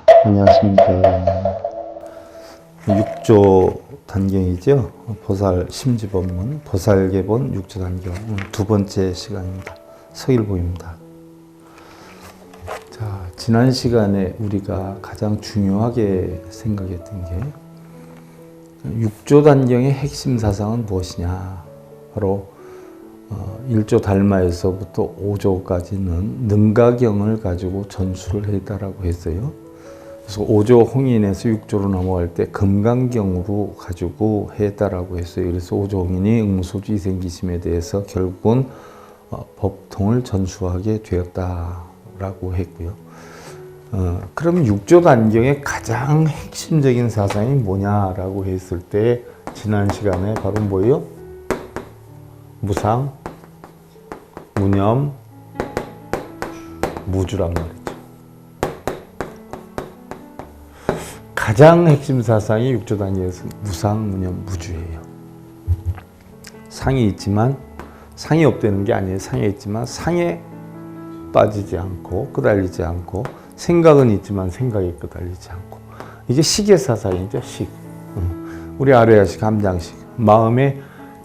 안녕하십니까. 6조 단경이죠. 보살 심지법문, 보살계본 6조 단경 두 번째 시간입니다. 서일보입니다. 자, 지난 시간에 우리가 가장 중요하게 생각했던 게 6조 단경의 핵심 사상은 무엇이냐. 바로 1조 달마에서부터 5조까지는 능가경을 가지고 전수를 했다라고 했어요. 그래서 5조 홍인에서 6조로 넘어갈 때 금강경으로 가지고 했다라고 했어요. 그래서 5조 홍인이 응무소주 이생기심에 대해서 결국은 법통을 전수하게 되었다라고 했고요. 그럼 6조 단경의 가장 핵심적인 사상이 뭐냐라고 했을 때 지난 시간에 바로 뭐예요? 무상, 무념, 무주란 말이죠. 가장 핵심 사상이 6조 단계에서 무상, 무념, 무주예요. 상이 있지만 상이 없다는 게 아니에요. 상에 있지만 상에 빠지지 않고 끄달리지 않고, 생각은 있지만 생각에 끄달리지 않고. 이게 식의 사상이죠. 식. 우리 아래야식, 감장식. 마음에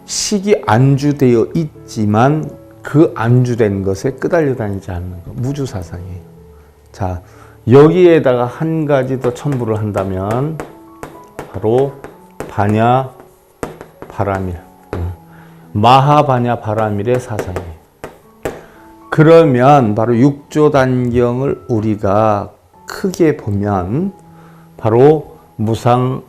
식이 안주되어 있지만 그 안주된 것에 끄달려 다니지 않는 것. 무주 사상이에요. 자, 여기에다가 한 가지 더 첨부를 한다면 바로 바냐 바라밀, 마하바냐 바라밀의 사상이에요. 그러면 바로 6조 단경을 우리가 크게 보면 바로 무상,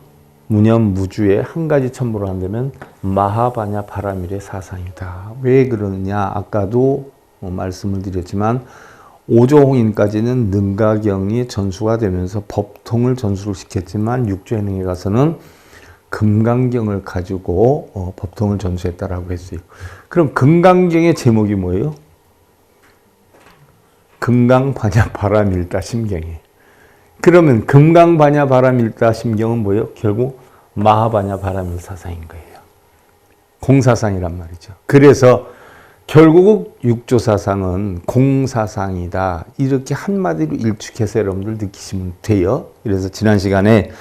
무념, 무주의 한 가지 첨부를 한다면 마하바냐 바라밀의 사상이다. 왜 그러느냐? 아까도 말씀을 드렸지만 5조 홍인까지는 능가경이 전수가 되면서 법통을 전수를 시켰지만 6조 해능에 가서는 금강경을 가지고 법통을 전수했다라고 했어요. 그럼 금강경의 제목이 뭐예요? 금강바냐 바라밀다 심경이에요. 그러면 금강바냐 바라밀다 심경은 뭐예요? 결국 마하바냐 바라밀 사상인 거예요. 공사상이란 말이죠. 그래서 결국 6조 사상은 공사상이다. 이렇게 한마디로 일축해서 여러분들 느끼시면 돼요. 그래서 지난 시간에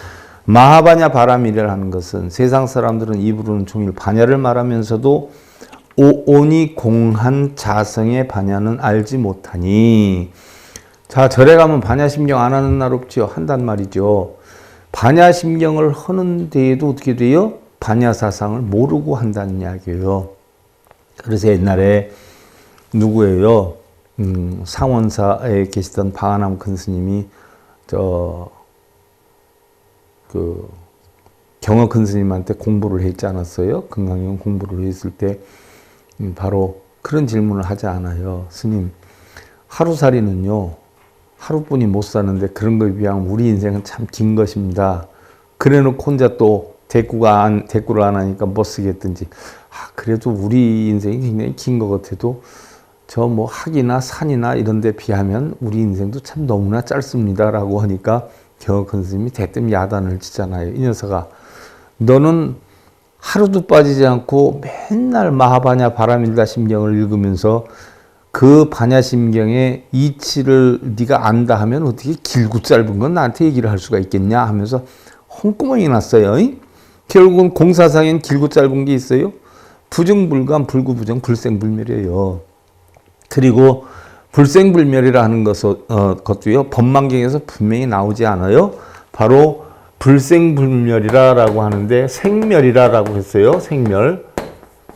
마하바냐 바라밀이라는 것은 세상 사람들은 입으로는 종일 바냐를 말하면서도 오온이 공한 자성의 바냐는 알지 못하니. 자, 절에 가면 바냐심경 안 하는 날 없지요? 한단 말이죠. 바냐심경을 하는 데에도 어떻게 돼요? 바냐사상을 모르고 한다는 이야기예요. 그래서 옛날에 누구예요? 상원사에 계시던 방한암 큰 스님이 경어 큰 스님한테 공부를 했지 않았어요? 금강경 공부를 했을 때 바로 그런 질문을 하지 않아요. 스님, 하루살이는요 하루뿐이 못 사는데 그런 거에 비하면 우리 인생은 참 긴 것입니다. 그래놓고 혼자 또 대꾸를 안 하니까 못 쓰겠든지. 그래도 우리 인생이 굉장히 긴 것 같아도 저 뭐 학이나 산이나 이런 데 비하면 우리 인생도 참 너무나 짧습니다 라고 하니까 경어 큰 스님이 대뜸 야단을 치잖아요. 이 녀석아, 너는 하루도 빠지지 않고 맨날 마하바냐 바라밀다 심경을 읽으면서 그 바냐 심경의 이치를 네가 안다 하면 어떻게 길고 짧은 건 나한테 얘기를 할 수가 있겠냐 하면서 홍구멍이 났어요. 결국은 공사상엔 길고 짧은 게 있어요. 부정불감, 불구부정, 불생불멸이에요. 그리고 불생불멸이라 하는 것도요, 법망경에서 분명히 나오지 않아요. 바로 불생불멸이라고 하는데 생멸이라고 했어요. 생멸.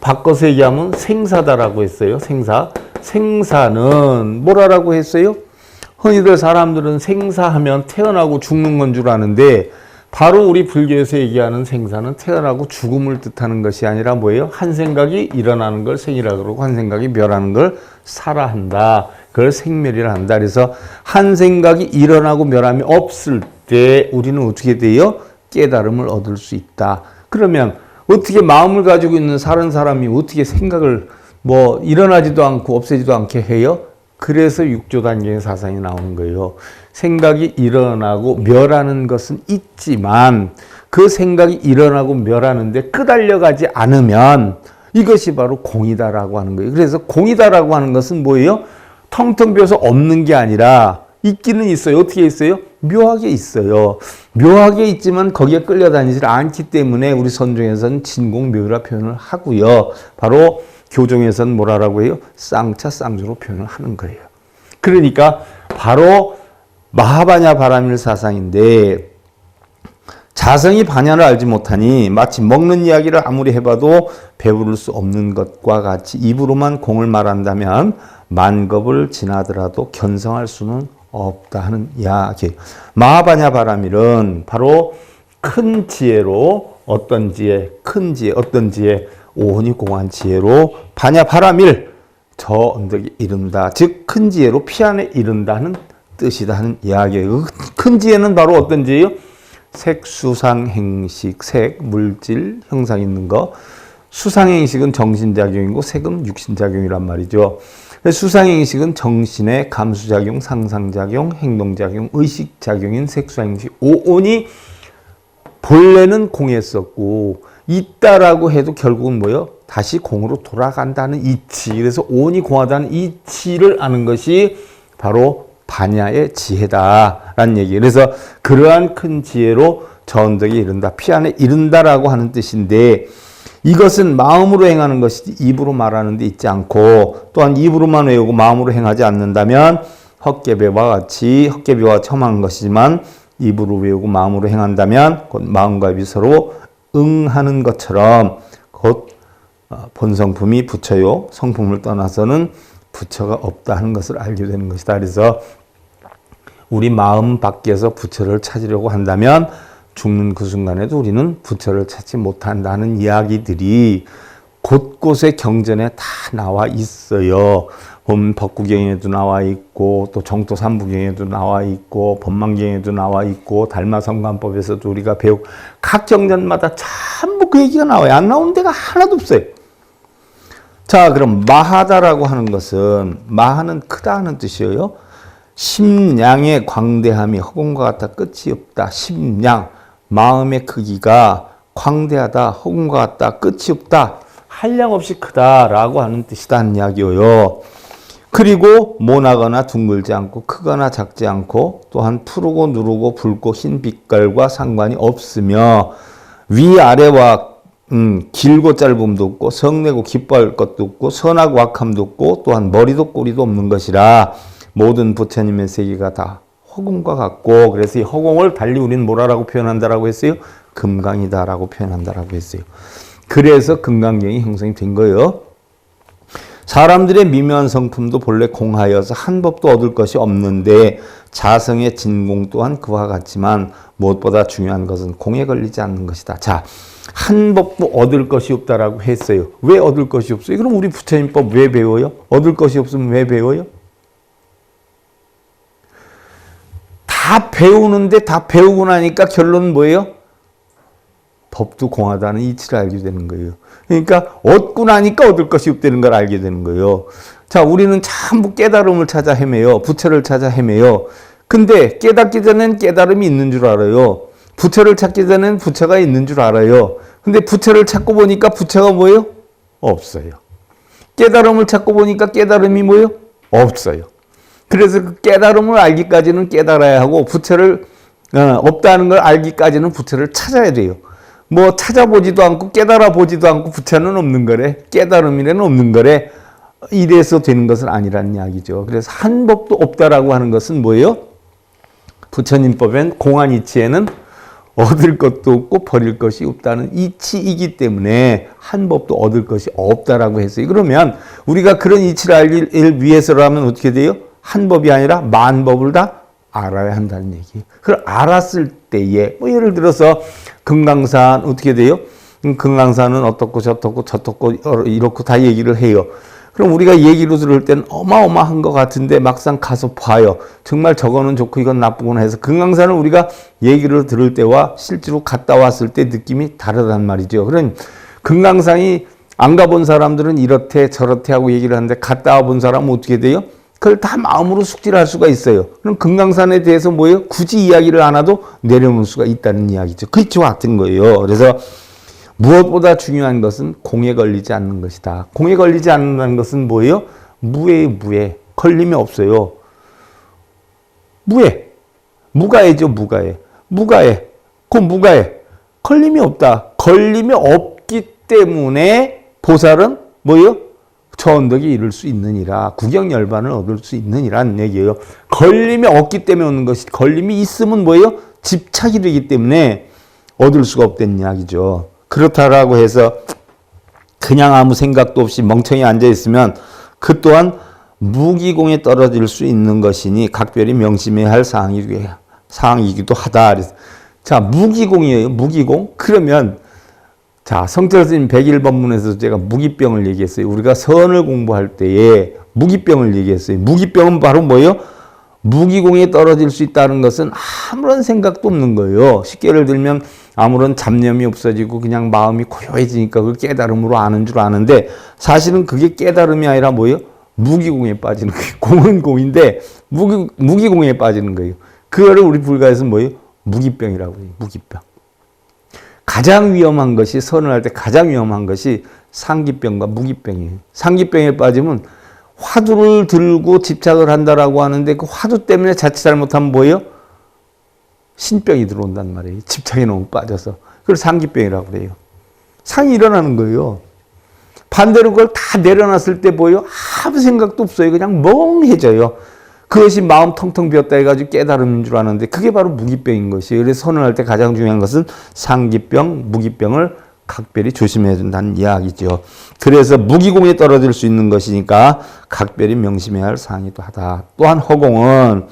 바꿔서 얘기하면 생사다라고 했어요. 생사. 생사는 뭐라고 했어요? 흔히들 사람들은 생사하면 태어나고 죽는 건 줄 아는데 바로 우리 불교에서 얘기하는 생사는 태어나고 죽음을 뜻하는 것이 아니라 뭐예요? 한 생각이 일어나는 걸 생이라 그러고 한 생각이 멸하는 걸 사라 한다. 그걸 생멸이라 한다. 그래서 한 생각이 일어나고 멸함이 없을 때 우리는 어떻게 돼요? 깨달음을 얻을 수 있다. 그러면 어떻게 마음을 가지고 있는 사는 사람이 어떻게 생각을 일어나지도 않고 없애지도 않게 해요? 그래서 6조 단계의 사상이 나오는 거예요. 생각이 일어나고 멸하는 것은 있지만 그 생각이 일어나고 멸하는데 끄달려가지 않으면 이것이 바로 공이다라고 하는 거예요. 그래서 공이다라고 하는 것은 뭐예요? 텅텅 비어서 없는 게 아니라 있기는 있어요. 어떻게 있어요? 묘하게 있어요. 묘하게 있지만 거기에 끌려다니질 않기 때문에 우리 선종에서는 진공묘유라 표현을 하고요. 바로 교종에서는 뭐라고 해요? 쌍차 쌍조로 표현을 하는 거예요. 그러니까 바로 마하바냐 바라밀 사상인데 자성이 반야를 알지 못하니 마치 먹는 이야기를 아무리 해봐도 배부를 수 없는 것과 같이 입으로만 공을 말한다면 만겁을 지나더라도 견성할 수는 없다 하는 이야기. 마하바냐 바라밀은 바로 큰 지혜로 어떤 지혜, 큰 지혜, 어떤 지혜, 오온이 공한 지혜로 바냐 바라밀 저 언덕에 이른다. 즉 큰 지혜로 피안에 이른다는 뜻이다 하는 이야기예요. 큰 지혜는 바로 어떤 지혜요? 색, 수상, 행식, 색, 물질, 형상 있는 거. 수상, 행식은 정신작용이고 색은 육신작용이란 말이죠. 수상, 행식은 정신의 감수작용, 상상작용, 행동작용, 의식작용인 색수, 행식. 오온이 본래는 공했었고 있다라고 해도 결국은 뭐예요? 다시 공으로 돌아간다는 이치. 그래서 오온이 공하다는 이치를 아는 것이 바로 반야의 지혜다라는 얘기예요. 그래서 그러한 큰 지혜로 저 언덕에 이른다, 피안에 이른다라고 하는 뜻인데 이것은 마음으로 행하는 것이 입으로 말하는 데 있지 않고 또한 입으로만 외우고 마음으로 행하지 않는다면 헛개배와 같이 헛개배와 첨한 것이지만 입으로 외우고 마음으로 행한다면 곧 마음과 입이 서로 응하는 것처럼 곧 본성품이 부처요. 성품을 떠나서는 부처가 없다 하는 것을 알게 되는 것이다. 그래서 우리 마음 밖에서 부처를 찾으려고 한다면 죽는 그 순간에도 우리는 부처를 찾지 못한다는 이야기들이 곳곳에 경전에 다 나와 있어요. 법구경에도 나와 있고 또 정토삼부경에도 나와 있고 법망경에도 나와 있고 달마성관법에서도 우리가 배우고 각 경전마다 전부 그 얘기가 나와요. 안 나오는 데가 하나도 없어요. 자, 그럼 마하다라고 하는 것은 마하는 크다 하는 뜻이에요. 심량의 광대함이 허공과 같아 끝이 없다. 심량, 마음의 크기가 광대하다, 허공과 같다, 끝이 없다. 한량없이 크다라고 하는 뜻이다 하는 이야기예요. 그리고 모나거나 둥글지 않고 크거나 작지 않고 또한 푸르고 누르고 붉고 흰 빛깔과 상관이 없으며 위아래와 길고 짧음도 없고 성내고 기뻐할 것도 없고 선하고 악함도 없고 또한 머리도 꼬리도 없는 것이라 모든 부처님의 세계가 다 허공과 같고 그래서 이 허공을 달리 우리는 뭐라고 표현한다라고 했어요? 금강이다라고 표현한다라고 했어요. 그래서 금강경이 형성이 된 거예요. 사람들의 미묘한 성품도 본래 공하여서 한 법도 얻을 것이 없는데 자성의 진공 또한 그와 같지만 무엇보다 중요한 것은 공에 걸리지 않는 것이다. 자, 한 법도 얻을 것이 없다라고 했어요. 왜 얻을 것이 없어요? 그럼 우리 부처님법 왜 배워요? 얻을 것이 없으면 왜 배워요? 다 배우는데 다 배우고 나니까 결론은 뭐예요? 법도 공하다는 이치를 알게 되는 거예요. 그러니까 얻고 나니까 얻을 것이 없다는 걸 알게 되는 거예요. 자, 우리는 전부 깨달음을 찾아 헤매요. 부처를 찾아 헤매요. 근데 깨닫기 전엔 깨달음이 있는 줄 알아요. 부처를 찾기 전엔 부처가 있는 줄 알아요. 근데 부처를 찾고 보니까 부처가 뭐예요? 없어요. 깨달음을 찾고 보니까 깨달음이 뭐예요? 없어요. 그래서 그 깨달음을 알기까지는 깨달아야 하고 부처를 없다는 걸 알기까지는 부처를 찾아야 돼요. 뭐 찾아보지도 않고 깨달아 보지도 않고 부처는 없는 거래. 깨달음이라는 없는 거래. 이래서 되는 것은 아니라는 이야기죠. 그래서 한 법도 없다라고 하는 것은 뭐예요? 부처님법엔 공한 이치에는 얻을 것도 없고 버릴 것이 없다는 이치이기 때문에 한 법도 얻을 것이 없다라고 했어요. 그러면 우리가 그런 이치를 알기 위해서라면 어떻게 돼요? 한 법이 아니라 만 법을 다 알아야 한다는 얘기예요. 그걸 알았을 때에 뭐 예를 들어서 금강산 어떻게 돼요? 금강산은 어떻고 저떻고 이렇고 다 얘기를 해요. 그럼 우리가 얘기로 들을 때는 어마어마한 것 같은데 막상 가서 봐요. 정말 저거는 좋고 이건 나쁘구나 해서 금강산을 우리가 얘기를 들을 때와 실제로 갔다 왔을 때 느낌이 다르단 말이죠. 그럼 금강산이 안 가본 사람들은 이렇대 저렇대 하고 얘기를 하는데 갔다 와본 사람은 어떻게 돼요? 그걸 다 마음으로 숙지할 수가 있어요. 그럼 금강산에 대해서 뭐예요? 굳이 이야기를 안 해도 내려놓을 수가 있다는 이야기죠. 그렇죠 같은 거예요. 그래서 무엇보다 중요한 것은 공에 걸리지 않는 것이다. 공에 걸리지 않는다는 것은 뭐예요? 무에 걸림이 없어요. 무해. 무가해죠, 무가해. 무가해. 그 무가해. 걸림이 없다. 걸림이 없기 때문에 보살은 뭐예요? 저 언덕에 이를 수 있느니라. 구경열반을 얻을 수 있느니라는 얘기예요. 걸림이 없기 때문에 오는 것이, 걸림이 있으면 뭐예요? 집착이 되기 때문에 얻을 수가 없다는 이야기죠. 그렇다라고 해서 그냥 아무 생각도 없이 멍청이 앉아있으면 그 또한 무기공에 떨어질 수 있는 것이니 각별히 명심해야 할 사항이기도 하다. 자, 무기공이에요. 무기공. 그러면 자, 성철 스님 101법문에서 제가 무기병을 얘기했어요. 우리가 선을 공부할 때에 무기병을 얘기했어요. 무기병은 바로 뭐예요? 무기공에 떨어질 수 있다는 것은 아무런 생각도 없는 거예요. 쉽게 예를 들면 아무런 잡념이 없어지고 그냥 마음이 고요해지니까 그걸 깨달음으로 아는 줄 아는데 사실은 그게 깨달음이 아니라 뭐예요? 무기공에 빠지는 거예요. 공은 공인데 무기공에 빠지는 거예요. 그거를 우리 불가에서 뭐예요? 무기병이라고 해요. 무기병. 가장 위험한 것이, 선을 할 때 가장 위험한 것이 상기병과 무기병이에요. 상기병에 빠지면 화두를 들고 집착을 한다라고 하는데 그 화두 때문에 자칫 잘못하면 뭐예요? 신병이 들어온단 말이에요. 집착에 너무 빠져서. 그걸 상기병이라고 그래요. 상이 일어나는 거예요. 반대로 그걸 다 내려놨을 때 뭐예요? 아무 생각도 없어요. 그냥 멍해져요. 그것이 마음 텅텅 비었다 해가지고 깨달음인 줄 아는데 그게 바로 무기병인 것이에요. 그래서 선을 할 때 가장 중요한 것은 상기병, 무기병을 각별히 조심해야 된다는 이야기죠. 그래서 무기공에 떨어질 수 있는 것이니까 각별히 명심해야 할 사항이기도 하다. 또한 허공은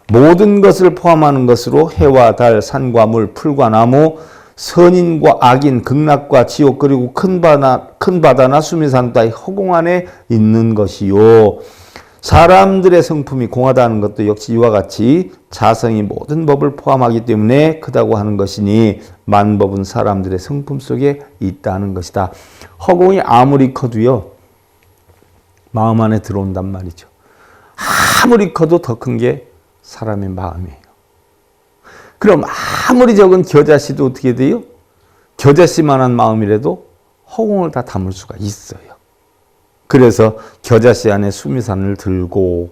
모든 것을 포함하는 것으로 해와 달, 산과 물, 풀과 나무, 선인과 악인, 극락과 지옥, 그리고 큰 바다나 수미산 따위 허공 안에 있는 것이요. 사람들의 성품이 공하다는 것도 역시 이와 같이 자성이 모든 법을 포함하기 때문에 크다고 하는 것이니 만법은 사람들의 성품 속에 있다는 것이다. 허공이 아무리 커도요, 마음 안에 들어온단 말이죠. 아무리 커도 더 큰 게 사람의 마음이에요. 그럼 아무리 적은 겨자씨도 어떻게 돼요? 겨자씨만한 마음이라도 허공을 다 담을 수가 있어요. 그래서 겨자씨 안에 수미산을 들고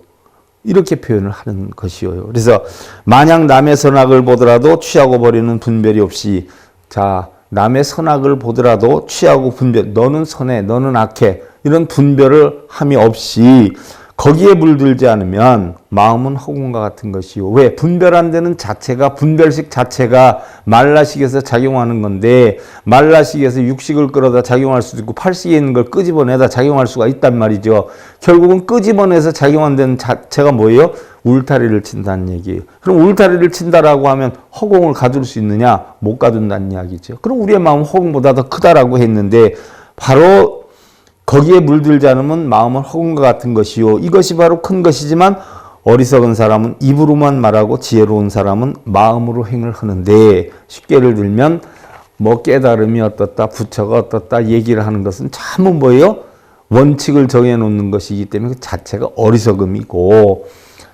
이렇게 표현을 하는 것이에요. 그래서 만약 남의 선악을 보더라도 취하고 버리는 분별이 없이, 자, 남의 선악을 보더라도 취하고 분별, 너는 선해, 너는 악해, 이런 분별을 함이 없이 거기에 물들지 않으면 마음은 허공과 같은 것이요. 왜? 분별 안 되는 자체가, 분별식 자체가 말라식에서 작용하는 건데, 말라식에서 육식을 끌어다 작용할 수도 있고 팔식에 있는 걸 끄집어내다 작용할 수가 있단 말이죠. 결국은 끄집어내서 작용한다는 자체가 뭐예요? 울타리를 친다는 얘기예요. 그럼 울타리를 친다라고 하면 허공을 가둘 수 있느냐? 못 가둔다는 이야기죠. 그럼 우리의 마음은 허공보다 더 크다라고 했는데 바로 거기에 물들지 않으면 마음은 허공과 같은 것이요. 이것이 바로 큰 것이지만 어리석은 사람은 입으로만 말하고 지혜로운 사람은 마음으로 행을 하는데, 쉽게 예를 들면 뭐 깨달음이 어떻다, 부처가 어떻다 얘기를 하는 것은 참은 뭐예요? 원칙을 정해놓는 것이기 때문에 그 자체가 어리석음이고,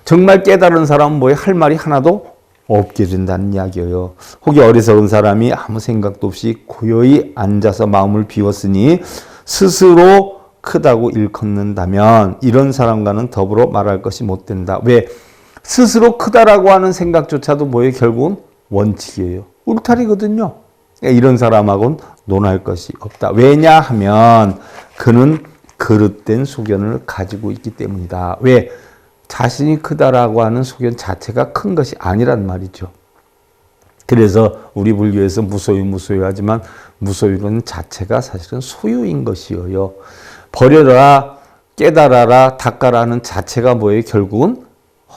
정말 깨달은 사람은 뭐예요? 할 말이 하나도 없게 된다는 이야기예요. 혹이 어리석은 사람이 아무 생각도 없이 고요히 앉아서 마음을 비웠으니 스스로 크다고 일컫는다면 이런 사람과는 더불어 말할 것이 못 된다. 왜? 스스로 크다라고 하는 생각조차도 뭐예요? 결국은 원칙이에요. 울타리거든요. 이런 사람하고는 논할 것이 없다. 왜냐하면 그는 그릇된 소견을 가지고 있기 때문이다. 왜? 자신이 크다라고 하는 소견 자체가 큰 것이 아니란 말이죠. 그래서 우리 불교에서 무소유 하지만 무소유는 자체가 사실은 소유인 것이에요. 버려라, 깨달아라, 닦아라는 자체가 뭐예요? 결국은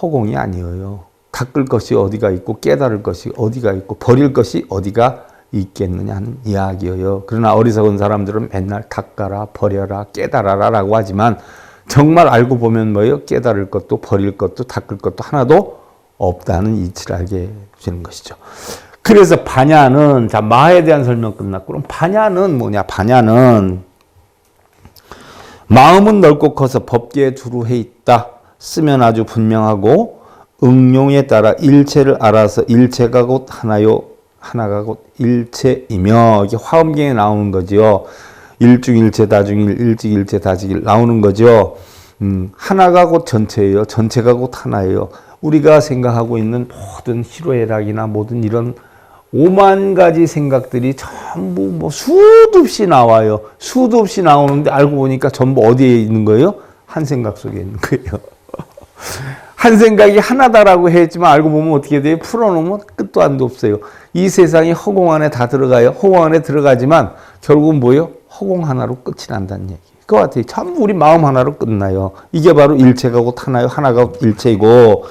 허공이 아니에요. 닦을 것이 어디가 있고 깨달을 것이 어디가 있고 버릴 것이 어디가 있겠느냐 하는 이야기예요. 그러나 어리석은 사람들은 맨날 닦아라, 버려라, 깨달아라 라고 하지만 정말 알고 보면 뭐예요? 깨달을 것도 버릴 것도 닦을 것도 하나도 없다는 이치를 알게 되는 것이죠. 그래서 반야는, 자, 마에 대한 설명 끝났고, 그럼 반야는 뭐냐? 반야는 마음은 넓고 커서 법계에 두루 해 있다. 쓰면 아주 분명하고 응용에 따라 일체를 알아서 일체가 곧 하나요, 하나가 곧 일체이며, 이게 화엄경에 나오는 거죠. 일중일체 다중일, 일직일체 다직일 나오는 거죠. 하나가 곧 전체예요. 전체가 곧 하나예요. 우리가 생각하고 있는 모든 희로애락이나 모든 이런 5만 가지 생각들이 전부 뭐 수도 없이 나와요. 수도 없이 나오는데 알고 보니까 전부 어디에 있는 거예요? 한 생각 속에 있는 거예요. 한 생각이 하나다라고 했지만 알고 보면 어떻게 돼요? 풀어놓으면 끝도 안도 없어요. 이 세상이 허공 안에 다 들어가요. 허공 안에 들어가지만 결국은 뭐예요? 허공 하나로 끝이 난다는 얘기. 그거 같아요. 전부 우리 마음 하나로 끝나요. 이게 바로 일체가고 하나요. 하나가 일체이고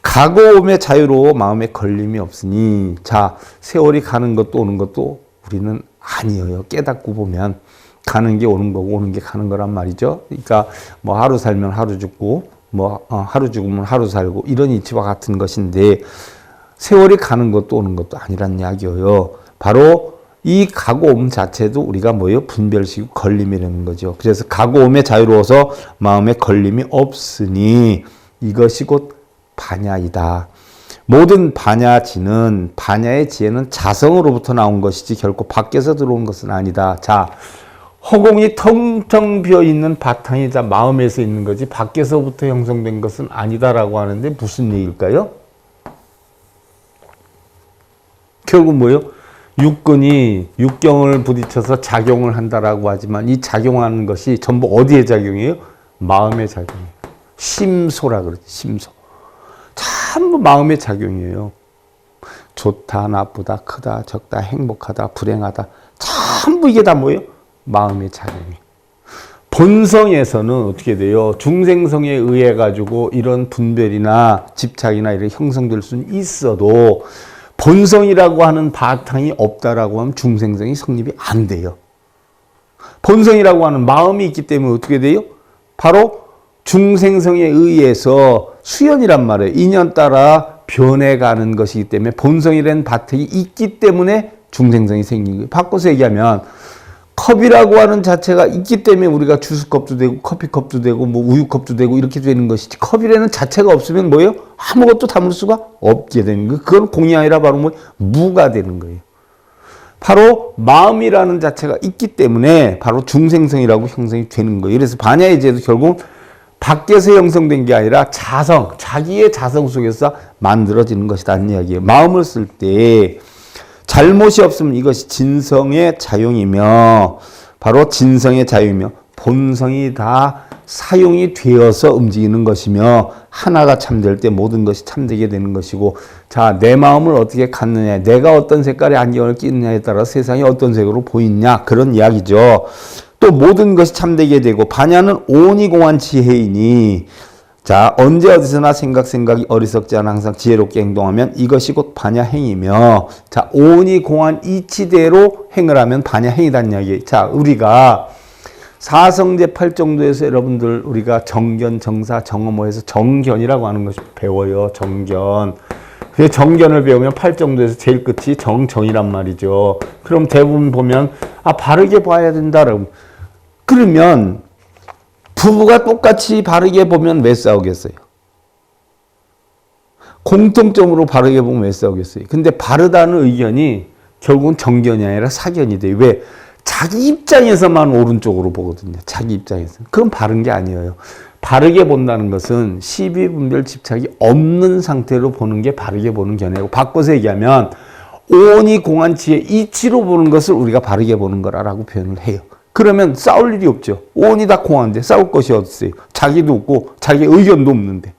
가고 오매 자유로워 마음에 걸림이 없으니 자 세월이 가는 것도 오는 것도 우리는 아니에요. 깨닫고 보면 가는 게 오는 거고 오는 게 가는 거란 말이죠. 그러니까 뭐 하루 살면 하루 죽고 뭐 하루 죽으면 하루 살고 이런 이치와 같은 것인데 세월이 가는 것도 오는 것도 아니란 이야기예요. 바로 이 가고 옴 자체도 우리가 뭐예요? 분별시키고 걸림이라는 거죠. 그래서 가고 옴에 자유로워서 마음에 걸림이 없으니 이것이 곧 반야이다. 모든 반야지는 반야의 지혜는 자성으로부터 나온 것이지 결코 밖에서 들어온 것은 아니다. 자, 허공이 텅텅 비어 있는 바탕이 자 마음에서 있는 거지 밖에서부터 형성된 것은 아니다라고 하는데 무슨 얘기일까요? 결국 뭐예요? 육근이 육경을 부딪혀서 작용을 한다라고 하지만 이 작용하는 것이 전부 어디에 작용이에요? 마음의 작용이에요. 심소라 그러지, 심소. 전부 마음의 작용이에요. 좋다, 나쁘다, 크다, 적다, 행복하다, 불행하다. 전부 이게 다 뭐예요? 마음의 작용이에요. 본성에서는 어떻게 돼요? 중생성에 의해 가지고 이런 분별이나 집착이나 이런 형성될 수는 있어도 본성이라고 하는 바탕이 없다라고 하면 중생성이 성립이 안 돼요. 본성이라고 하는 마음이 있기 때문에 어떻게 돼요? 바로 중생성에 의해서 수연이란 말이에요. 인연 따라 변해가는 것이기 때문에 본성이라는 바탕이 있기 때문에 중생성이 생긴 거예요. 바꿔서 얘기하면 컵이라고 하는 자체가 있기 때문에 우리가 주스컵도 되고 커피컵도 되고 뭐 우유컵도 되고 이렇게 되는 것이지 컵이라는 자체가 없으면 뭐예요? 아무것도 담을 수가 없게 되는 거예요. 그건 공이 아니라 바로 뭐 무가 되는 거예요. 바로 마음이라는 자체가 있기 때문에 바로 중생성이라고 형성이 되는 거예요. 그래서 반야의 지혜도 결국 밖에서 형성된 게 아니라 자성, 자기의 자성 속에서 만들어지는 것이라는 이야기예요. 마음을 쓸 때 잘못이 없으면 이것이 진성의 자용이며 바로 진성의 자유이며 본성이 다 사용이 되어서 움직이는 것이며 하나가 참될 때 모든 것이 참되게 되는 것이고 자, 내 마음을 어떻게 갖느냐 내가 어떤 색깔의 안경을 끼느냐에 따라 세상이 어떤 색으로 보이냐 그런 이야기죠. 또 모든 것이 참되게 되고 반야는 오온이 공한 지혜이니 자 언제 어디서나 생각이 어리석지 않아 항상 지혜롭게 행동하면 이것이 곧 반야행이며 자 오온이 공한 이치대로 행을 하면 반야행이란 이야기. 자 우리가 사성제 8정도에서 여러분들 우리가 정견, 정사, 정어모에서 정견이라고 하는 것을 배워요. 정견. 그 정견을 배우면 8정도에서 제일 끝이 정정이란 말이죠. 그럼 대부분 보면 아 바르게 봐야 된다라고. 그러면 부부가 똑같이 바르게 보면 왜 싸우겠어요? 공통점으로 바르게 보면 왜 싸우겠어요? 근데 바르다는 의견이 결국은 정견이 아니라 사견이 돼요. 왜? 자기 입장에서만 오른쪽으로 보거든요. 자기 입장에서. 그건 바른 게 아니에요. 바르게 본다는 것은 시비분별 집착이 없는 상태로 보는 게 바르게 보는 견해고 바꿔서 얘기하면 오온이 공한 지혜 이치로 보는 것을 우리가 바르게 보는 거라고 표현을 해요. 그러면 싸울 일이 없죠. 오온이 다 공한데 싸울 것이 어딨어요. 자기도 없고 자기 의견도 없는데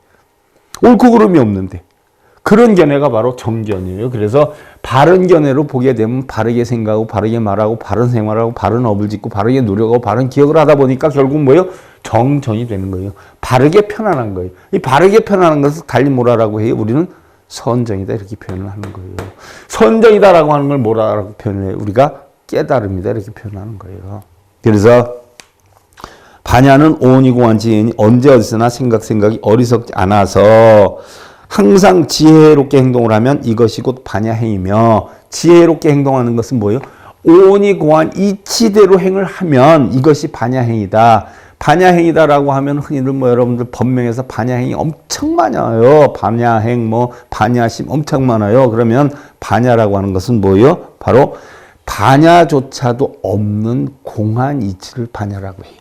옳고 그름이 없는데 그런 견해가 바로 정견이에요. 그래서 바른 견해로 보게 되면 바르게 생각하고 바르게 말하고 바른 생활하고 바른 업을 짓고 바르게 노력하고 바른 기억을 하다 보니까 결국 뭐예요? 정정이 되는 거예요. 바르게 편안한 거예요. 이 바르게 편안한 것을 달리 뭐라고 해요? 우리는 선정이다 이렇게 표현을 하는 거예요. 선정이다라고 하는 걸 뭐라고 표현해요? 우리가 깨달음이다 이렇게 표현하는 거예요. 그래서 반야는 오온이 공한 지혜니 언제 어디서나 생각이 어리석지 않아서 항상 지혜롭게 행동을 하면 이것이 곧 반야행이며 지혜롭게 행동하는 것은 뭐예요? 오온이 공한 이치대로 행을 하면 이것이 반야행이다. 반야행이다라고 하면 흔히들 뭐 여러분들 법명에서 반야행이 엄청 많아요. 반야행 뭐 반야심 엄청 많아요. 그러면 반야라고 하는 것은 뭐예요? 바로 반야조차도 없는 공한 이치를 반야라고 해요.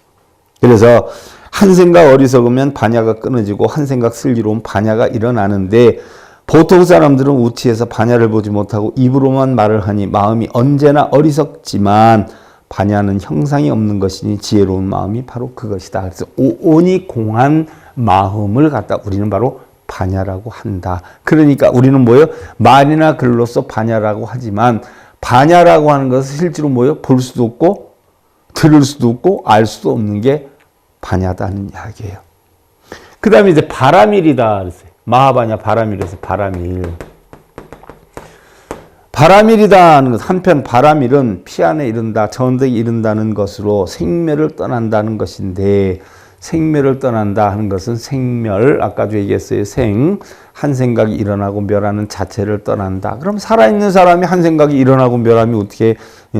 그래서 한 생각 어리석으면 반야가 끊어지고 한 생각 슬기로운 반야가 일어나는데 보통 사람들은 우치에서 반야를 보지 못하고 입으로만 말을 하니 마음이 언제나 어리석지만 반야는 형상이 없는 것이니 지혜로운 마음이 바로 그것이다. 그래서 오온이 공한 마음을 갖다 우리는 바로 반야라고 한다. 그러니까 우리는 뭐예요? 말이나 글로써 반야라고 하지만 반야라고 하는 것은 실제로 뭐예요? 볼 수도 없고 들을 수도 없고 알 수도 없는 게 반야다는 이야기예요. 그 다음에 이제 바라밀이다 그랬어요. 마하반야 바라밀에서 바라밀. 바라밀이다 하는 것, 한편 바라밀은 피안에 이른다, 전득에 이른다는 것으로 생멸을 떠난다는 것인데 생멸을 떠난다 하는 것은 생멸, 아까도 얘기했어요. 한 생각이 일어나고 멸하는 자체를 떠난다. 그럼 살아있는 사람이 한 생각이 일어나고 멸함이 어떻게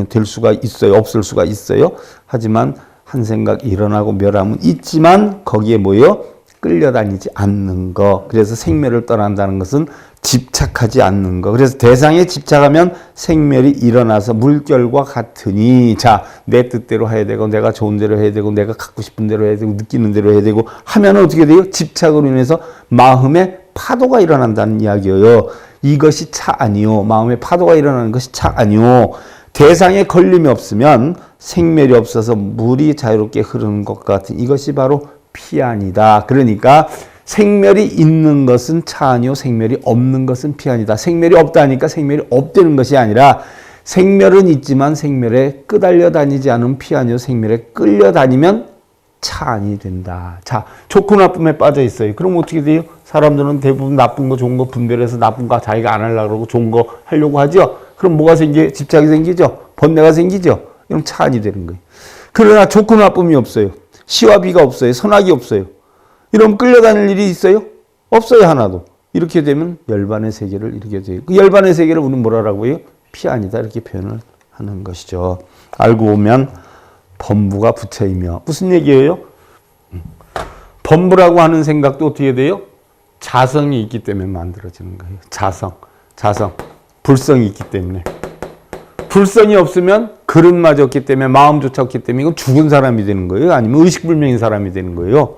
될 수가 있어요? 없을 수가 있어요? 하지만 한 생각이 일어나고 멸함은 있지만 거기에 뭐예요? 끌려다니지 않는 거. 그래서 생멸을 떠난다는 것은 집착하지 않는 거. 그래서 대상에 집착하면 생멸이 일어나서 물결과 같으니 자, 내 뜻대로 해야 되고 내가 좋은 대로 해야 되고 내가 갖고 싶은 대로 해야 되고 느끼는 대로 해야 되고 하면 어떻게 돼요? 집착으로 인해서 마음에 파도가 일어난다는 이야기예요. 이것이 차 아니요. 마음에 파도가 일어나는 것이 차 아니요. 대상에 걸림이 없으면 생멸이 없어서 물이 자유롭게 흐르는 것 같은 이것이 바로 피안이다. 그러니까 생멸이 있는 것은 차아니요 생멸이 없는 것은 피안이다. 생멸이 없다니까 생멸이 없다는 것이 아니라 생멸은 있지만 생멸에 끄달려 다니지 않은 피아니요 생멸에 끌려다니면 차안이 된다. 자, 좋고 나쁨에 빠져 있어요. 그럼 어떻게 돼요? 사람들은 대부분 나쁜 거 좋은 거 분별해서 나쁜 거 자기가 안 하려고 그러고 좋은 거 하려고 하죠. 그럼 뭐가 생겨요? 집착이 생기죠. 번뇌가 생기죠. 그럼 차안이 되는 거예요. 그러나 좋고 나쁨이 없어요. 시와 비가 없어요. 선악이 없어요. 이러면 끌려다닐 일이 있어요? 없어요, 하나도. 이렇게 되면 열반의 세계를 이루게 돼요. 그 열반의 세계를 우리는 뭐라고 해요? 피안이다. 이렇게 표현을 하는 것이죠. 알고 보면 범부가 부처이며 무슨 얘기예요? 범부라고 하는 생각도 어떻게 돼요? 자성이 있기 때문에 만들어지는 거예요. 자성. 불성이 있기 때문에. 불성이 없으면 그릇마저 없기 때문에 마음조차 없기 때문에 이건 죽은 사람이 되는 거예요. 아니면 의식불명인 사람이 되는 거예요.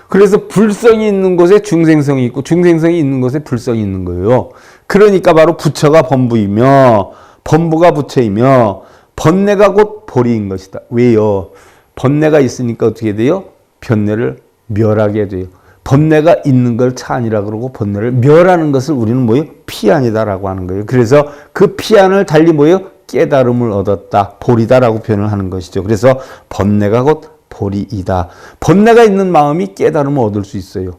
그래서 불성이 있는 곳에 중생성이 있고 중생성이 있는 곳에 불성이 있는 거예요. 그러니까 바로 부처가 범부이며 범부가 부처이며 번뇌가 곧 보리인 것이다. 왜요? 번뇌가 있으니까 어떻게 돼요? 번뇌를 멸하게 돼요. 번뇌가 있는 걸 차안이라 그러고 번뇌를 멸하는 것을 우리는 뭐예요? 피안이다라고 하는 거예요. 그래서 그 피안을 달리 뭐예요? 깨달음을 얻었다. 보리다라고 표현을 하는 것이죠. 그래서 번뇌가 곧 보리이다. 번뇌가 있는 마음이 깨달음을 얻을 수 있어요.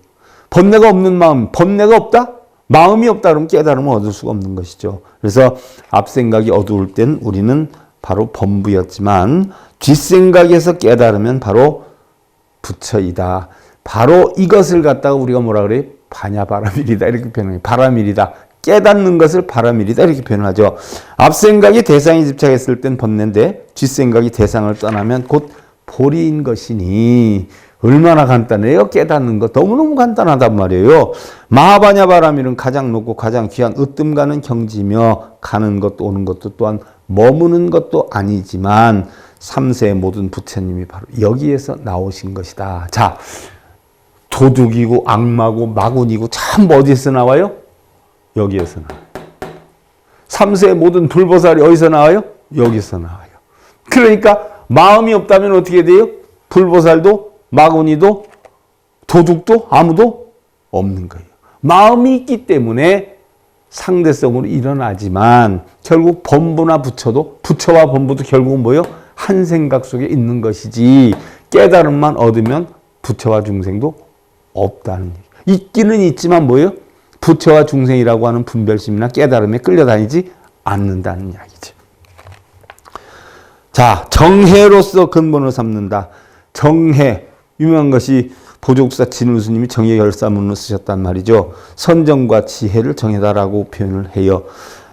번뇌가 없는 마음, 번뇌가 없다? 마음이 없다 그러면 깨달음을 얻을 수가 없는 것이죠. 그래서 앞생각이 어두울 땐 우리는 바로 범부였지만 뒷생각에서 깨달으면 바로 부처이다. 바로 이것을 갖다가 우리가 뭐라 그래요? 반야바라밀이다 이렇게 표현해요. 바라밀이다. 깨닫는 것을 바라밀이다 이렇게 표현하죠. 앞생각이 대상에 집착했을 땐 번뇌인데 뒷생각이 대상을 떠나면 곧 보리인 것이니 얼마나 간단해요? 깨닫는 것 너무너무 간단하단 말이에요. 마하바냐바라밀은 가장 높고 가장 귀한 으뜸 가는 경지며 가는 것도 오는 것도 또한 머무는 것도 아니지만 삼세의 모든 부처님이 바로 여기에서 나오신 것이다. 자, 도둑이고 악마고 마군이고 참 어디에서 나와요? 여기에서 나와요. 삼세의 모든 불보살이 어디서 나와요? 여기서 나와요. 그러니까 마음이 없다면 어떻게 돼요? 불보살도 마군이도 도둑도 아무도 없는 거예요. 마음이 있기 때문에 상대성으로 일어나지만 결국 범부나 부처도 부처와 범부도 결국은 뭐예요? 한 생각 속에 있는 것이지 깨달음만 얻으면 부처와 중생도 없다는 얘기. 있기는 있지만 뭐예요? 부처와 중생이라고 하는 분별심이나 깨달음에 끌려다니지 않는다는 이야기죠. 자, 정해로서 근본을 삼는다. 정해, 유명한 것이 보조국사 진울스님이 정해 결사문을 쓰셨단 말이죠. 선정과 지혜를 정해다라고 표현을 해요.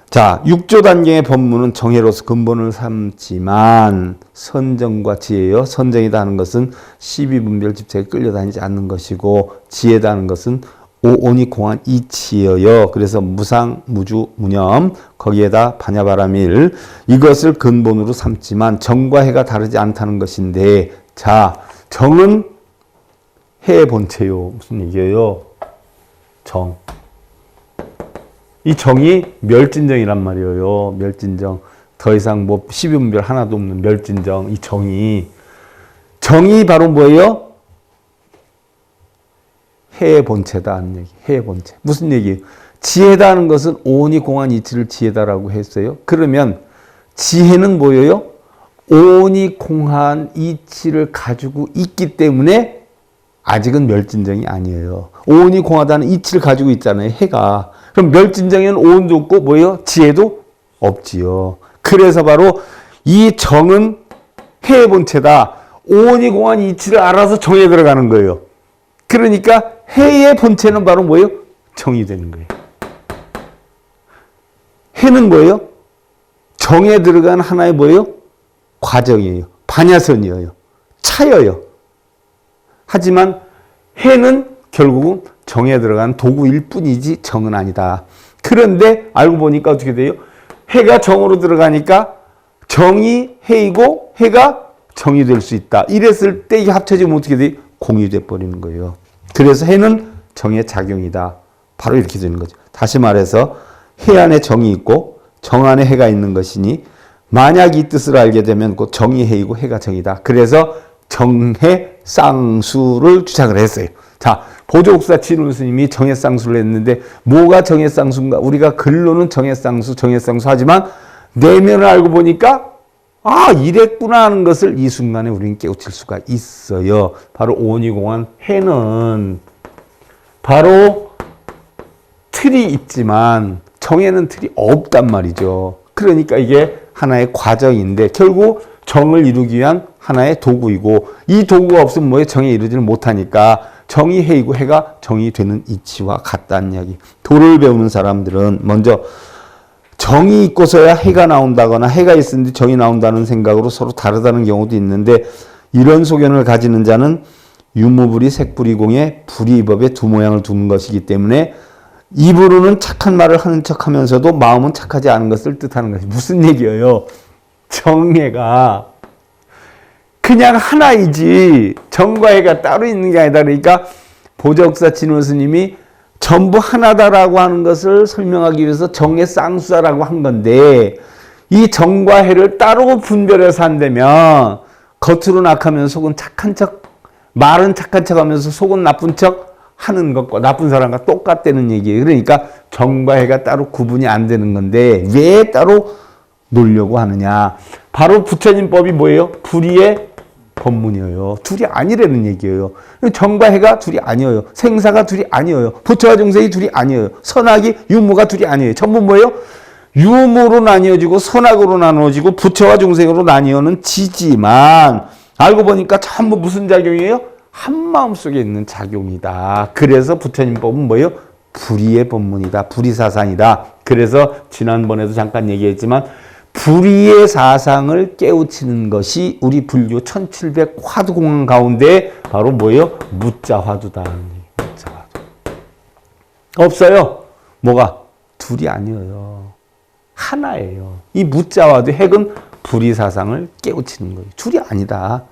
자, 6조 단경의 법문은 정해로서 근본을 삼지만 선정과 지혜요. 선정이다 하는 것은 12분별 집착에 끌려다니지 않는 것이고 지혜다 하는 것은 오온이 공한 이치여요. 그래서 무상, 무주, 무념 거기에다 반야바라밀 이것을 근본으로 삼지만 정과 해가 다르지 않다는 것인데 자, 정은 해의 본체요. 무슨 얘기예요? 정. 이 정이 멸진정이란 말이에요. 멸진정. 더 이상 뭐 시비분별 하나도 없는 멸진정. 이 정이 바로 뭐예요? 해의 본체다 하는 얘기. 해의 본체. 무슨 얘기예요? 지혜다 하는 것은 오온이 공한 이치를 지혜다라고 했어요. 그러면 지혜는 뭐예요? 오온이 공한 이치를 가지고 있기 때문에 아직은 멸진정이 아니에요. 오온이 공하다는 이치를 가지고 있잖아요. 해가. 그럼 멸진정에는 오온도 없고 뭐예요? 지혜도 없지요. 그래서 바로 이 정은 해의 본체다. 오온이 공한 이치를 알아서 정에 들어가는 거예요. 그러니까 해의 본체는 바로 뭐예요? 정이 되는 거예요. 해는 뭐예요? 정에 들어간 하나의 뭐예요? 과정이에요. 반야선이에요. 차여요. 하지만 해는 결국은 정에 들어간 도구일 뿐이지 정은 아니다. 그런데 알고 보니까 어떻게 돼요? 해가 정으로 들어가니까 정이 해이고 해가 정이 될 수 있다. 이랬을 때 이게 합쳐지면 어떻게 돼요? 공이 돼버리는 거예요. 그래서 해는 정의 작용이다. 바로 이렇게 되는 거죠. 다시 말해서 해 안에 정이 있고 정 안에 해가 있는 것이니 만약 이 뜻을 알게 되면 곧 정이 해이고 해가 정이다. 그래서 정해 쌍수를 주장을 했어요. 자, 보조국사 진울 스님이 정해 쌍수를 했는데 뭐가 정해 쌍수인가? 우리가 글로는 정해 쌍수 하지만 내면을 알고 보니까 아, 이랬구나 하는 것을 이 순간에 우리는 깨우칠 수가 있어요. 바로 오온이 공한 해는 바로 틀이 있지만 정에는 틀이 없단 말이죠. 그러니까 이게 하나의 과정인데 결국 정을 이루기 위한 하나의 도구이고 이 도구가 없으면 뭐에 정에 이르지를 못하니까 정이 해이고 해가 정이 되는 이치와 같다는 이야기. 도를 배우는 사람들은 먼저 정이 있고서야 해가 나온다거나 해가 있으니 정이 나온다는 생각으로 서로 다르다는 경우도 있는데 이런 소견을 가지는 자는 유무불이 색불이공에 불이법에 두 모양을 두는 것이기 때문에 입으로는 착한 말을 하는 척하면서도 마음은 착하지 않은 것을 뜻하는 것이 무슨 얘기예요? 정해가 그냥 하나이지 정과 해가 따로 있는 게 아니다. 그러니까 보적사 진원 스님이 전부 하나다라고 하는 것을 설명하기 위해서 정의 쌍수다라고 한 건데 이 정과 해를 따로 분별해서 한다면 겉으로 악하면서 속은 착한 척, 말은 착한 척 하면서 속은 나쁜 척 하는 것과 나쁜 사람과 똑같다는 얘기예요. 그러니까 정과 해가 따로 구분이 안 되는 건데 왜 따로 놓으려고 하느냐. 바로 부처님 법이 뭐예요? 불의의 법문이에요. 둘이 아니라는 얘기예요. 정과 해가 둘이 아니에요. 생사가 둘이 아니에요. 부처와 중생이 둘이 아니에요. 선악이 유무가 둘이 아니에요. 전부 뭐예요? 유무로 나뉘어지고 선악으로 나누어지고 부처와 중생으로 나뉘어는 지지만 알고 보니까 전부 무슨 작용이에요? 한 마음 속에 있는 작용이다. 그래서 부처님 법은 뭐예요? 불의의 법문이다. 불의사상이다. 그래서 지난번에도 잠깐 얘기했지만 불의의 사상을 깨우치는 것이 우리 불교 1700 화두공안 가운데 바로 뭐예요? 무자화두다. 무자화두. 없어요. 뭐가? 둘이 아니에요. 하나예요. 이 무자화두 핵은 불의 사상을 깨우치는 거예요. 둘이 아니다.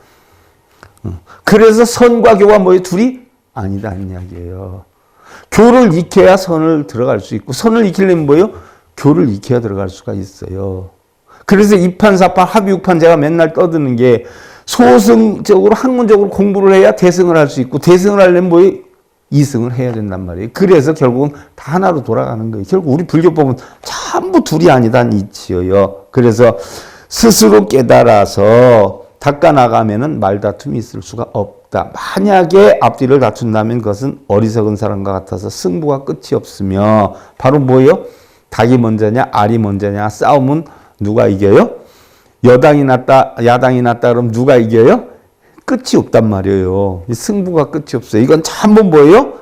그래서 선과 교가 뭐예요? 둘이 아니다는 이야기예요. 교를 익혀야 선을 들어갈 수 있고 선을 익히려면 뭐예요? 교를 익혀야 들어갈 수가 있어요. 그래서 이판사판 합의육판 제가 맨날 떠드는 게 소승적으로 학문적으로 공부를 해야 대승을 할 수 있고 대승을 하려면 뭐예요? 이승을 해야 된단 말이에요. 그래서 결국은 다 하나로 돌아가는 거예요. 결국 우리 불교법은 전부 둘이 아니다는 이치예요. 그래서 스스로 깨달아서 닦아나가면은 말다툼이 있을 수가 없다. 만약에 앞뒤를 다툰다면 그것은 어리석은 사람과 같아서 승부가 끝이 없으며 바로 뭐예요? 닭이 먼저냐 알이 먼저냐 싸움은 누가 이겨요? 여당이 낫다 야당이 낫다 그러면 누가 이겨요? 끝이 없단 말이에요. 승부가 끝이 없어요. 이건 전부 뭐예요?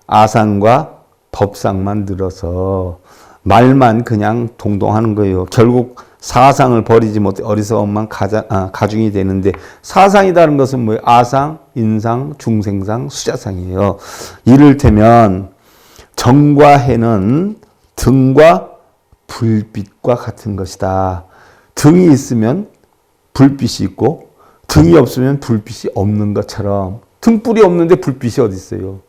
아상과 법상만 늘어서 말만 그냥 동동하는 거예요. 결국 사상을 버리지 못해 어리석음만 가중이 되는데 사상이라는 것은 뭐예요? 아상, 인상, 중생상, 수자상이에요. 이를테면 정과 해는 등과 불빛과 같은 것이다. 등이 있으면 불빛이 있고 등이 없으면 불빛이 없는 것처럼 등불이 없는데 불빛이 어디 있어요?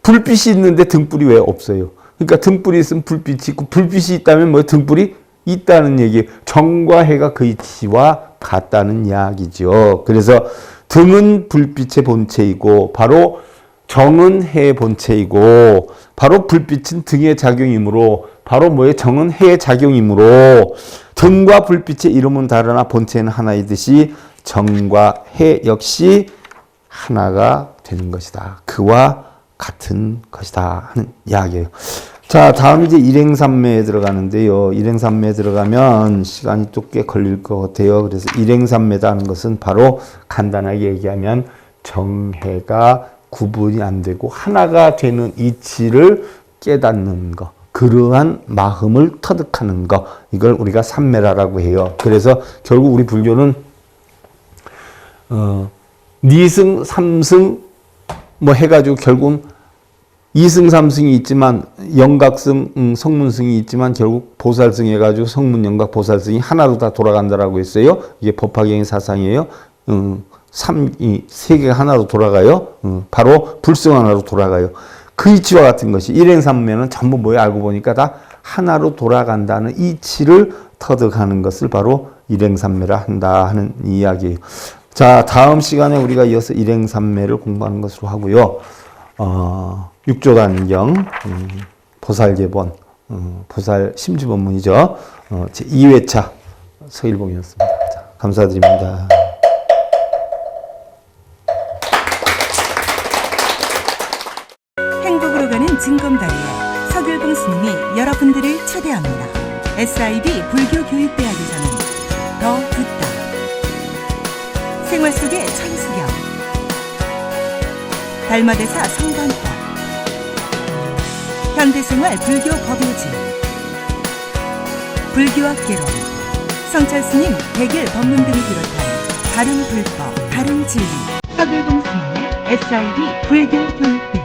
불빛이 있는데 등불이 왜 없어요? 그러니까 등불이 있으면 불빛이 있고 불빛이 있다면 뭐 등불이 있다는 얘기예요. 정과 해가 그 이치와 같다는 이야기죠. 그래서 등은 불빛의 본체이고 바로 정은 해의 본체이고 바로 불빛은 등의 작용이므로 바로 뭐예요? 정은 해의 작용이므로 등과 불빛의 이름은 다르나 본체는 하나이듯이 정과 해 역시 하나가 되는 것이다. 그와 같은 것이다 하는 이야기예요. 자, 다음 이제 일행삼매에 들어가는데요. 일행삼매에 들어가면 시간이 또 꽤 걸릴 것 같아요. 그래서 일행삼매다 하는 것은 바로 간단하게 얘기하면 정해가 구분이 안 되고 하나가 되는 이치를 깨닫는 것. 그러한 마음을 터득하는 것. 이걸 우리가 삼매라고 해요. 그래서 결국 우리 불교는 니승, 삼승 뭐 해가지고 결국 이승, 삼승이 있지만 영각승, 성문승이 있지만 결국 보살승 해가지고 성문, 영각, 보살승이 하나로 다 돌아간다라고 했어요. 이게 법화경의 사상이에요. 세 개가 하나로 돌아가요. 바로 불승 하나로 돌아가요. 그 이치와 같은 것이 일행삼매는 전부 뭐예요? 알고 보니까 다 하나로 돌아간다는 이치를 터득하는 것을 바로 일행삼매라 한다 하는 이야기예요. 자, 다음 시간에 우리가 이어서 일행삼매를 공부하는 것으로 하고요. 육조단경, 보살계본, 보살 심주법문이죠. 제 2회차 서일봉이었습니다. 자, 감사드립니다. 행복으로 가는 징검다리에 서길봉 스님이 여러분들을 초대합니다. SIB 불교교육대학에서는 더 듣다, 생활 속의 천수경, 달마대사 성관법, 현대생활 불교 법요지, 불교학개론, 성찰스님 백일 법문 등을 비롯한 다른 불법, 다른 진리, 서길봉 스님의 SIB 불교교육대학